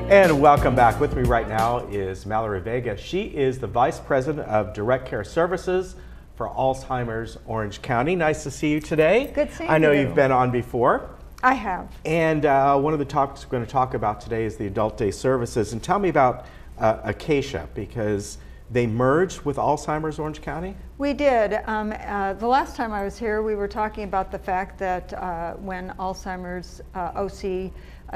And welcome back. With me right now is Mallory Vega. She is the Vice President of Direct Care Services for Alzheimer's Orange County. Nice to see you today. Good seeing you. I know you've been on before. I have. And one of the topics we're going to talk about today is the Adult Day Services. And tell me about Acacia, because they merged with Alzheimer's Orange County? We did. The last time I was here, we were talking about the fact that when Alzheimer's OC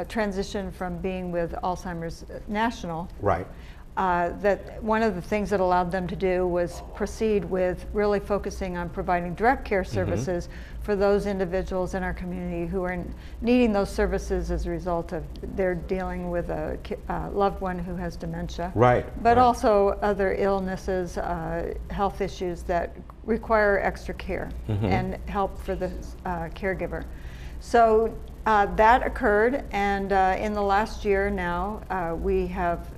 transitioned from being with Alzheimer's National, right, that one of the things that allowed them to do was proceed with really focusing on providing direct care services for those individuals in our community who are needing those services as a result of they're dealing with a loved one who has dementia. Right. But right. also other illnesses, health issues that require extra care and help for the caregiver. So that occurred, and in the last year now, we have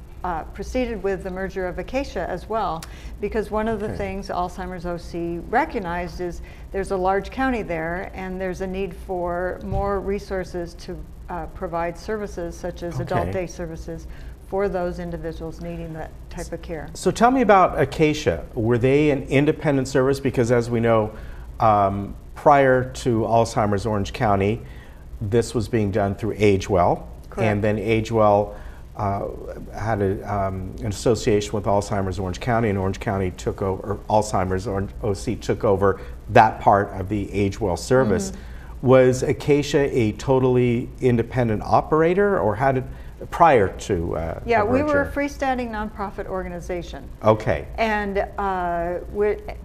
proceeded with the merger of Acacia as well, because one of the things Alzheimer's OC recognized is there's a large county there, and there's a need for more resources to provide services such as adult day services for those individuals needing that type of care. So tell me about Acacia. Were they an independent service? Because as we know, prior to Alzheimer's Orange County, this was being done through AgeWell. Correct. And then AgeWell had an association with Alzheimer's Orange County, and Orange County took over, or Alzheimer's OC took over that part of the AgeWell service. Was Acacia a totally independent operator, or how did, prior to Yeah, the we were a merger? freestanding nonprofit organization. Okay. And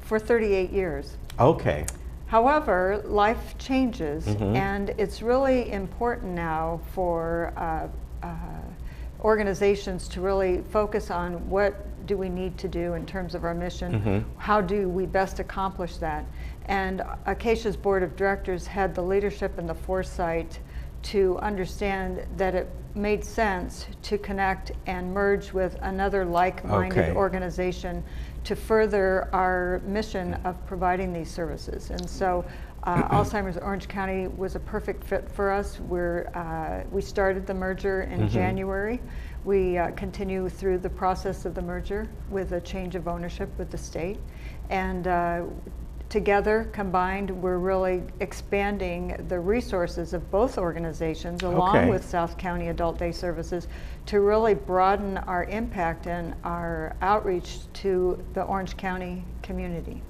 for 38 years. Okay. However, life changes, and it's really important now for organizations to really focus on what do we need to do in terms of our mission, how do we best accomplish that. And Acacia's board of directors had the leadership and the foresight to understand that it made sense to connect and merge with another like-minded organization to further our mission of providing these services. And so Alzheimer's Orange County was a perfect fit for us. We started the merger in January. We continue through the process of the merger with a change of ownership with the state. And together, combined, we're really expanding the resources of both organizations along with South County Adult Day Services to really broaden our impact and our outreach to the Orange County community.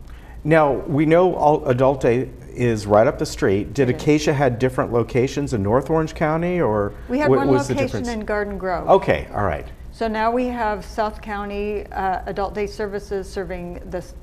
Now, we know Adult Day is right up the street. Did Acacia had different locations in North Orange County, or we had one location in Garden Grove. Okay, all right. So now we have South County Adult Day Services serving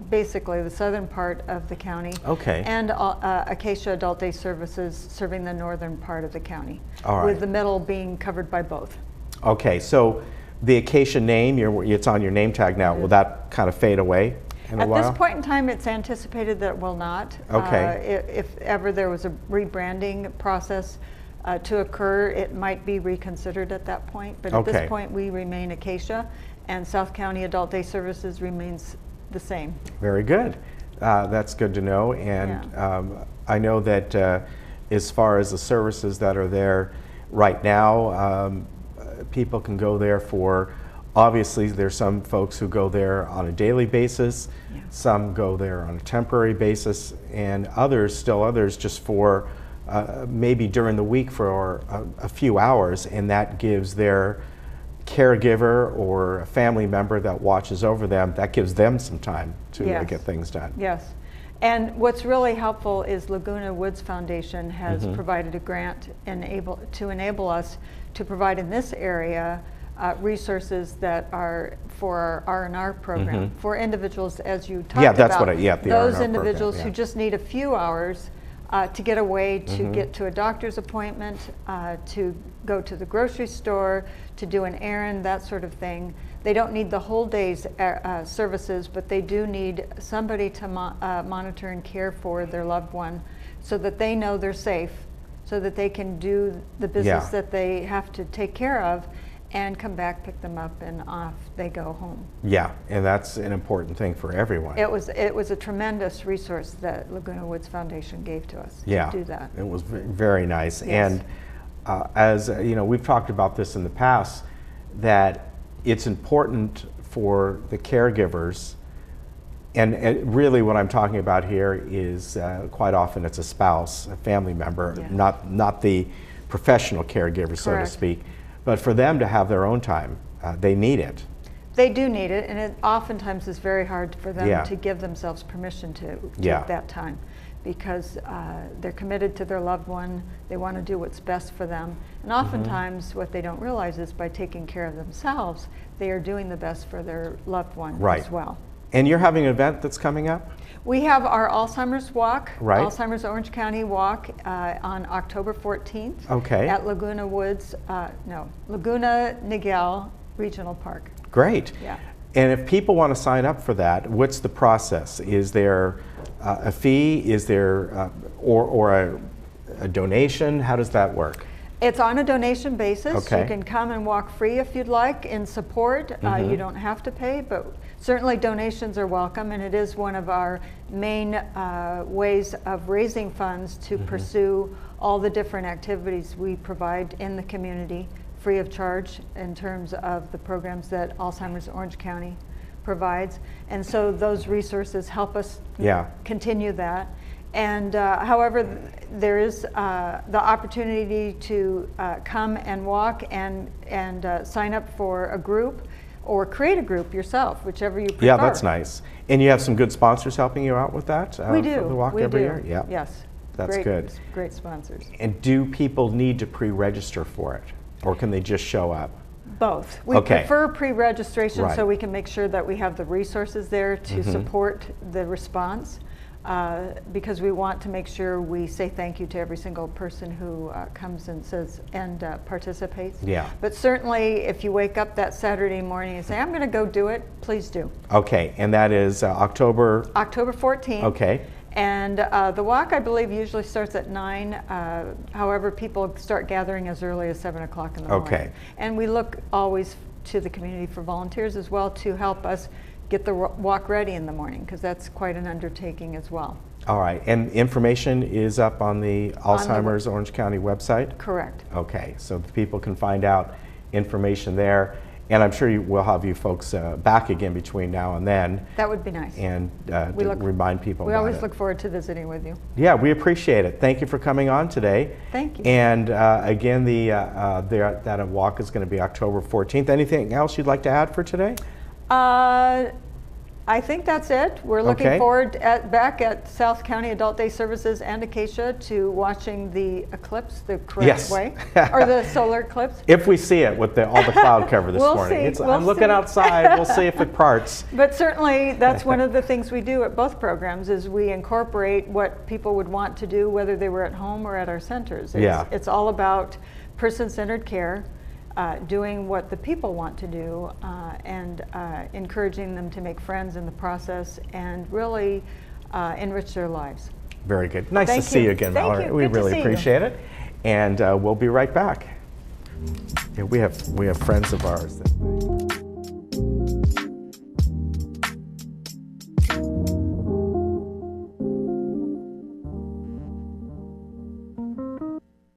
basically the southern part of the county. Okay. And Acacia Adult Day Services serving the northern part of the county. All right. With the middle being covered by both. Okay, so the Acacia name, it's on your name tag now. Will that kind of fade away in a while? At this point in time, it's anticipated that it will not. Okay. If ever there was a rebranding process to occur, it might be reconsidered at that point. But at this point, we remain Acacia, and South County Adult Day Services remains the same. Very good. That's good to know. And I know that as far as the services that are there right now, people can go there for, obviously there's some folks who go there on a daily basis, some go there on a temporary basis, and others just for maybe during the week for a few hours, and that gives their caregiver or a family member that watches over them, that gives them some time to get things done. Yes. And what's really helpful is Laguna Woods Foundation has provided a grant to enable us to provide in this area resources that are for our R&R program, for individuals, as you talked about. That's what the those R&R individuals program, who just need a few hours to get away, to get to a doctor's appointment, to go to the grocery store, to do an errand, that sort of thing. They don't need the whole day's services, but they do need somebody to monitor and care for their loved one so that they know they're safe, so that they can do the business that they have to take care of. and come back, pick them up, and off they go home. Yeah, and that's an important thing for everyone. It was a tremendous resource that Laguna Woods Foundation gave to us to do that. It was very nice. Yes. And as you know, we've talked about this in the past, that it's important for the caregivers, and really what I'm talking about here is quite often it's a spouse, a family member, Yes. not the professional caregiver, so to Correct. speak, but for them to have their own time. They need it. They do need it, and it oftentimes is very hard for them Yeah. to give themselves permission to Yeah. take that time, because they're committed to their loved one. They want to do what's best for them, and oftentimes what they don't realize is by taking care of themselves, they are doing the best for their loved one Right. as well. And you're having an event that's coming up? We have our Alzheimer's Walk, Right. Alzheimer's Orange County Walk on October 14th Okay. at Laguna Woods, Laguna Niguel Regional Park. Great. Yeah. And if people want to sign up for that, what's the process? Is there a fee? Is there or a donation? How does that work? It's on a donation basis. Okay. You can come and walk free if you'd like in support. You don't have to pay, but certainly donations are welcome, and it is one of our main ways of raising funds to pursue all the different activities we provide in the community free of charge in terms of the programs that Alzheimer's Orange County provides. And so those resources help us continue that. And however, there is the opportunity to come and walk and sign up for a group or create a group yourself, whichever you prefer. Yeah, that's nice. And you have some good sponsors helping you out with that? We do. For the walk we every do. year? Yeah. Yes. That's good. Great sponsors. And do people need to pre-register for it? Or can they just show up? Both. We Okay. prefer pre-registration Right. so we can make sure that we have the resources there to support the response, because we want to make sure we say thank you to every single person who comes and says and participates. Yeah. But certainly, if you wake up that Saturday morning and say, I'm going to go do it, please do. Okay, and that is October? October 14th. Okay. And the walk, I believe, usually starts at 9. However, people start gathering as early as 7 o'clock in the morning. Okay. And we look always to the community for volunteers as well to help us get the walk ready in the morning, because that's quite an undertaking as well. All right, and information is up on the Alzheimer's Orange County website? Correct. Okay, so people can find out information there. And I'm sure we'll have you folks back again between now and then. That would be nice. And to remind people about it. We always look forward to visiting with you. Yeah, we appreciate it. Thank you for coming on today. Thank you. And again, that walk is going to be October 14th. Anything else you'd like to add for today? I think that's it. We're looking forward back at South County Adult Day Services and Acacia to watching the eclipse the correct way, or the solar eclipse. If we see it with all the cloud cover this morning. I'm looking outside. We'll see if it parts. But certainly that's one of the things we do at both programs is we incorporate what people would want to do whether they were at home or at our centers. It's all about person-centered care. Doing what the people want to do and encouraging them to make friends in the process and really enrich their lives. Very good. Nice to see you again, Mallory. We really appreciate it. And we'll be right back. Yeah, we have friends of ours that